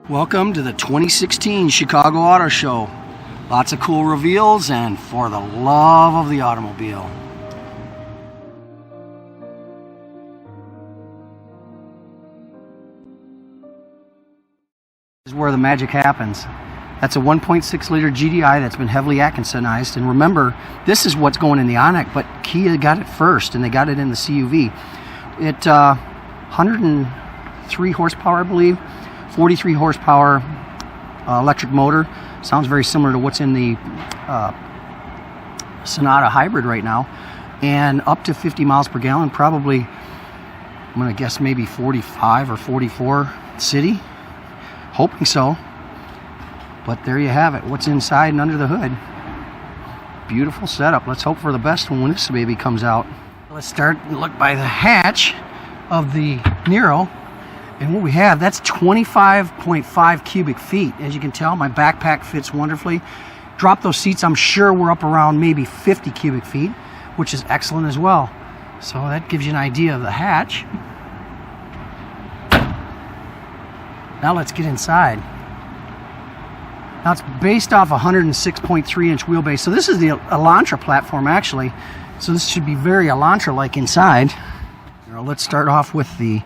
Welcome to the 2016 Chicago Auto Show. Lots of cool reveals and for the love of the automobile. This is where the magic happens. That's a 1.6 liter GDI that's been heavily Atkinsonized, and remember, this is what's going in the Hvac, but Kia got it first and they got it in the CUV. It 103 horsepower, I believe, 43 horsepower electric motor. Sounds very similar to what's in the Sonata Hybrid right now, and up to 50 miles per gallon, probably, I'm gonna guess maybe 45 or 44 city, hoping so. But there you have it, what's inside and under the hood. Beautiful setup. Let's hope for the best when this baby comes out. Let's start and look by the hatch of the Niro. And what we have, that's 25.5 cubic feet. As you can tell, my backpack fits wonderfully. Drop those seats, I'm sure we're up around maybe 50 cubic feet, which is excellent as well. So that gives you an idea of the hatch. Now let's get inside. Now it's based off a 106.3 inch wheelbase. So this is the Elantra platform actually. So this should be very Elantra-like inside. Now let's start off with the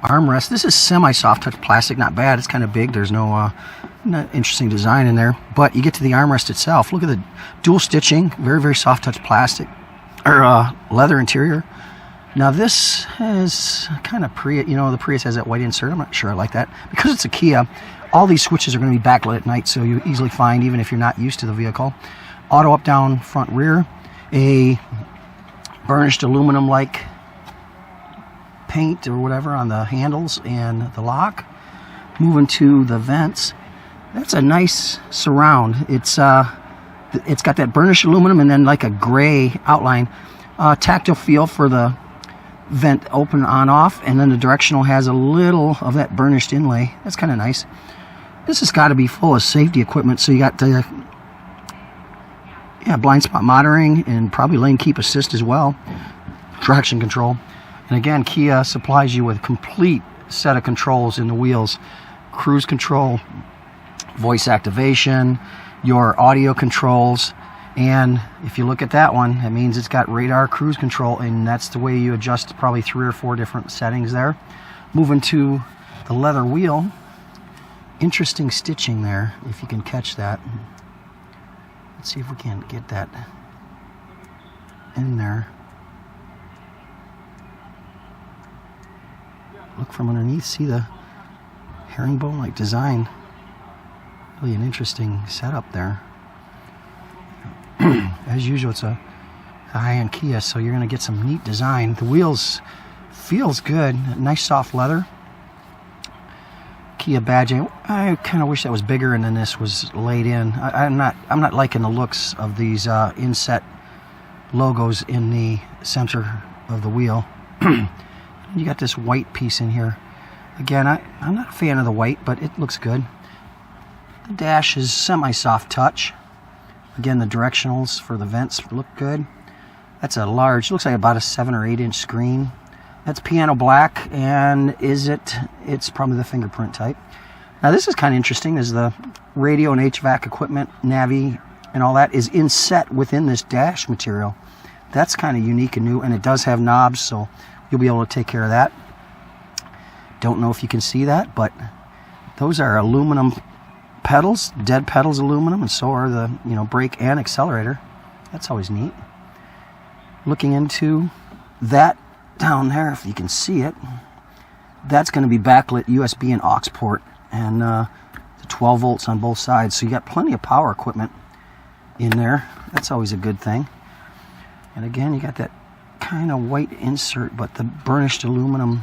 armrest. This is semi-soft touch plastic, not bad. It's kind of big. There's no interesting design in there. But you get to the armrest itself. Look at the dual stitching. Very, very soft touch plastic or leather interior. Now this has kind of Prius. You know, the Prius has that white insert. I'm not sure I like that because it's a Kia. All these switches are going to be backlit at night, so you easily find even if you're not used to the vehicle. Auto up, down, front, rear. A burnished aluminum-like paint or whatever on the handles and the lock. Moving to the vents, that's a nice surround. It's got that burnished aluminum and then like a gray outline. Tactile feel for the vent open on off, and then the directional has a little of that burnished inlay. That's kind of nice. This has got to be full of safety equipment. So you got the blind spot monitoring and probably lane keep assist as well. Traction control. And again, Kia supplies you with a complete set of controls in the wheels. Cruise control, voice activation, your audio controls, and if you look at that one, it means it's got radar cruise control, and that's the way you adjust probably 3 or 4 different settings there. Moving to the leather wheel, interesting stitching there, if you can catch that. Let's see if we can get that in there. Look from underneath, see the herringbone-like design. Really an interesting setup there. As usual, it's a high-end Kia, so you're going to get some neat design. The wheels feels good, nice soft leather. Kia badging. I kind of wish that was bigger and then this was laid in. I'm not liking the looks of these inset logos in the center of the wheel. You got this white piece in here. Again, I'm not a fan of the white, but it looks good. The dash is semi-soft touch. Again, the directionals for the vents look good. That's a large, looks like about a 7 or 8 inch screen. That's piano black, and it's probably the fingerprint type. Now this is kind of interesting, is the radio and HVAC equipment, Navi, and all that is inset within this dash material. That's kind of unique and new, and it does have knobs, so you'll be able to take care of that. Don't know if you can see that, but those are aluminum pedals, dead pedals aluminum, and so are the brake and accelerator. That's always neat. Looking into that down there, if you can see it, that's going to be backlit USB and aux port, and the 12 volts on both sides. So you got plenty of power equipment in there. That's always a good thing. And again, you got that kind of white insert, but the burnished aluminum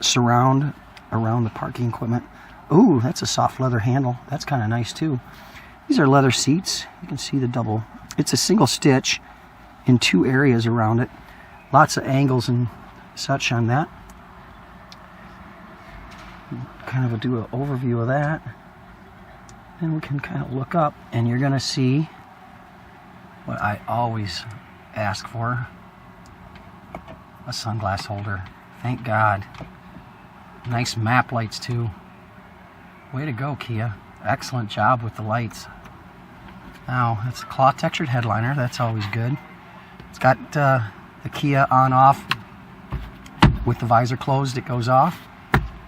surround around the parking equipment. Ooh, that's a soft leather handle. That's kind of nice too. These are leather seats. You can see the double. It's a single stitch in 2 areas around it. Lots of angles and such on that. Kind of do an overview of that. Then we can kind of look up, and you're going to see what I always ask for. A sunglass holder. Thank God. Nice map lights too. Way to go, Kia. Excellent job with the lights. Now, it's a cloth textured headliner. That's always good. It's got the Kia on off. With the visor closed, it goes off.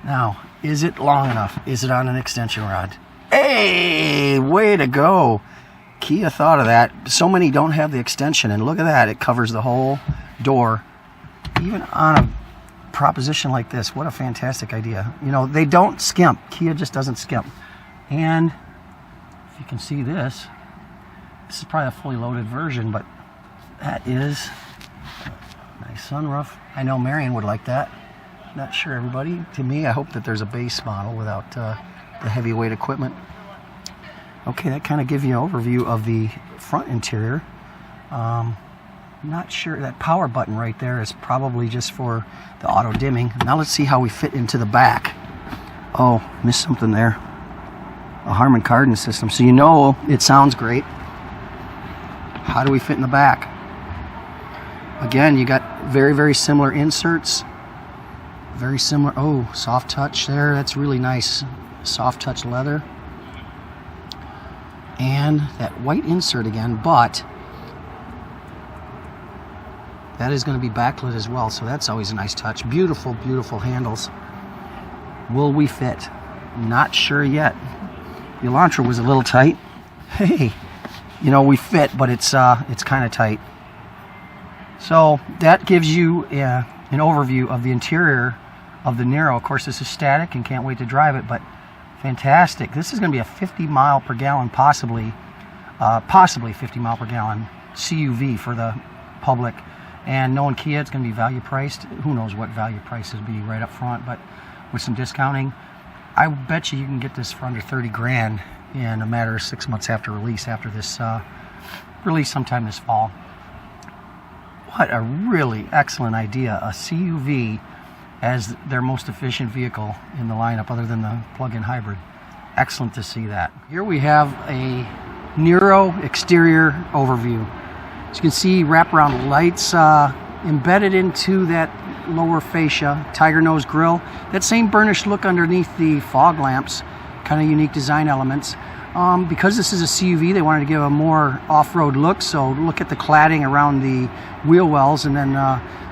Now, is it long enough? Is it on an extension rod? Hey, way to go. Kia thought of that. So many don't have the extension, and look at that. It covers the whole door. Even on a proposition like this, what a fantastic idea. You know, they don't skimp. Kia just doesn't skimp. And if you can see this is probably a fully loaded version, but that is a nice sunroof. I know Marion would like that. Not sure everybody. To me, I hope that there's a base model without the heavyweight equipment. Okay, that kind of gives you an overview of the front interior. Not sure, that power button right there is probably just for the auto dimming. Now let's see how we fit into the back. Oh, missed something there. A Harman Kardon system, so you know it sounds great. How do we fit in the back? Again, you got very, very similar inserts. Very similar. Oh, soft touch there. That's really nice. Soft touch leather. And that white insert again, but that is going to be backlit as well, so that's always a nice touch. Beautiful, beautiful handles. Will we fit? Not sure yet. The Elantra was a little tight. Hey, you know, we fit, but it's kind of tight. So that gives you an overview of the interior of the Niro. Of course, this is static and can't wait to drive it, but fantastic. This is going to be a 50 mile per gallon, possibly 50 mile per gallon CUV for the public. And knowing Kia, it's going to be value priced. Who knows what value prices will be right up front, but with some discounting, I bet you can get this for under 30 grand in a matter of 6 months after release, after this release sometime this fall. What a really excellent idea. A CUV as their most efficient vehicle in the lineup other than the plug-in hybrid. Excellent to see that. Here we have a Niro exterior overview. As you can see, wraparound lights embedded into that lower fascia, tiger nose grille. That same burnished look underneath the fog lamps, kind of unique design elements. Because this is a CUV, they wanted to give a more off-road look, so look at the cladding around the wheel wells, and then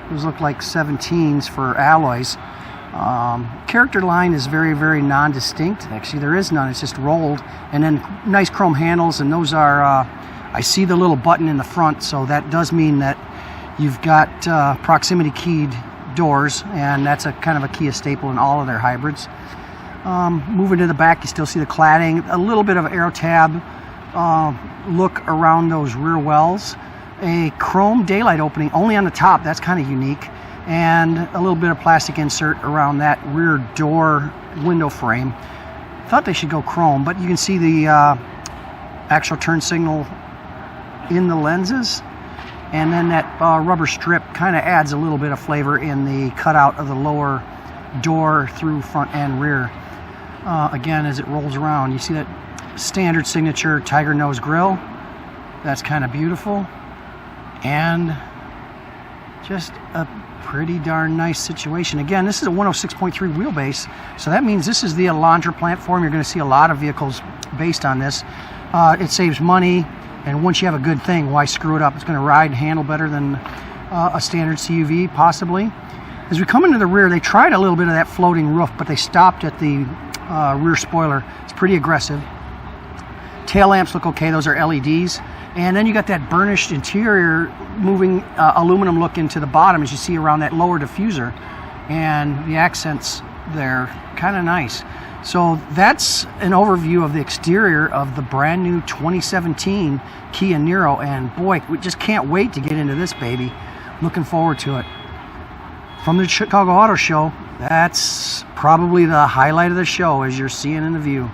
those look like 17s for alloys. Character line is very, very non-distinct. Actually, there is none. It's just rolled, and then nice chrome handles, and those are, I see the little button in the front, so that does mean that you've got proximity keyed doors, and that's a kind of a Kia staple in all of their hybrids. Moving to the back, you still see the cladding, a little bit of aero tab look around those rear wells, a chrome daylight opening only on the top, that's kind of unique, and a little bit of plastic insert around that rear door window frame. Thought they should go chrome, but you can see the actual turn signal in the lenses, and then that rubber strip kind of adds a little bit of flavor in the cutout of the lower door through front and rear. Again, as it rolls around, you see that standard signature tiger nose grille. That's kind of beautiful, and just a pretty darn nice situation. Again, this is a 106.3 wheelbase, so that means this is the Elantra platform. You're going to see a lot of vehicles based on this. It saves money, and once you have a good thing, why screw it up? It's going to ride and handle better than a standard CUV, possibly. As we come into the rear, they tried a little bit of that floating roof, but they stopped at the rear spoiler. It's pretty aggressive. Tail lamps look okay. Those are LEDs. And then you got that burnished interior moving aluminum look into the bottom, as you see around that lower diffuser. And the accents there, kind of nice. So that's an overview of the exterior of the brand new 2017 Kia Niro. And boy, we just can't wait to get into this baby. Looking forward to it. From the Chicago Auto Show, that's probably the highlight of the show, as you're seeing in the view.